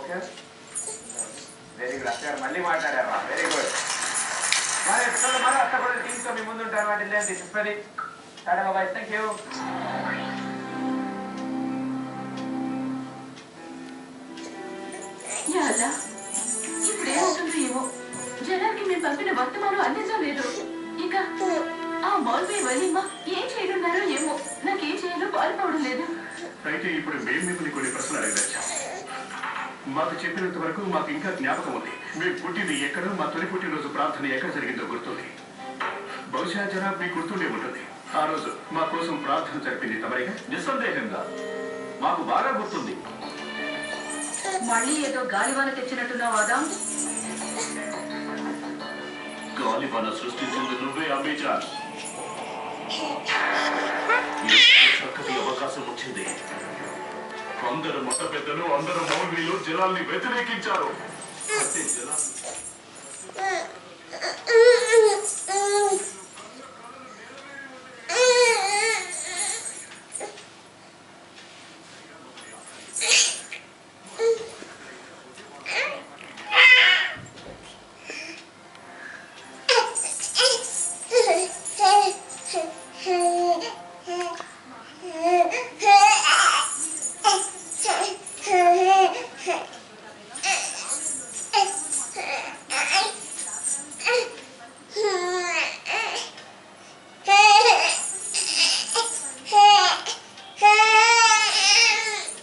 Very good అత్తగారు మళ్ళీ మాట్లాడారా వెరీ గుడ్ మరి ఎపిసోడ్ మరి అత్త కూడా టీంతో మీ ముందు ఉంటారు వాటి లేండి చెప్పది టాటా బాయ్ థ్యాంక్ యూ ఇప్పుడు ఏమవుతుందో ఏమో జనానికి మేము పంపిన వర్తమానం అందించలేదు ఇక ఆ బాల్బే వలీమా ఏం చేయనున్నారో ఏమో నాకేం చేయాలో పాల్పోవడం లేదు అయితే ఇప్పుడు మేము మిమ్మల్ని కొన్ని ప్రశ్నలు అడగదచ్చాం మాకు చెప్పినంత వరకు మాకు ఇంకా జ్ఞాపకం ఉంది మేము పుట్టింది ఎక్కడ మా తొలి పుట్టినరోజు ప్రార్థన ఎక్కడ జరిగిందో గుర్తుంది బహుశా జనాభా మీకు గుర్తుండే ఉంటుంది ఆ రోజు మా కోసం ప్రార్థన జరిపింది తమరిగా నిస్సందేహంగా మాకు బాగా గుర్తుంది మళ్ళీ ఏదో గాలివాన తెచ్చినట్టున్నావు ఆదాం గాలివాన సృష్టించింది నువ్వే అమేజాన్ చక్కటి అవకాశం వచ్చింది అందరు మత పెద్దలు అందరు మౌల్వీలు జనాల్ని వ్యతిరేకించారు అంటే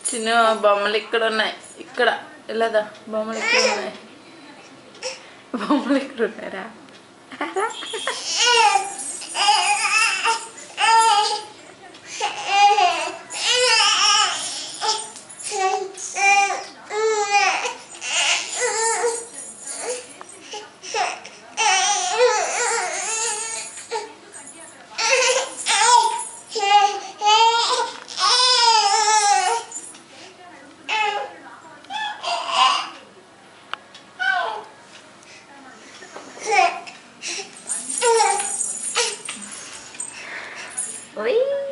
చిన్న బొమ్మలు ఇక్కడ ఉన్నాయి ఇక్కడ ఇలాదా బొమ్మలు ఇక్కడ ఉన్నాయి బొమ్మలు ఇక్కడ ఉన్నారా Oi!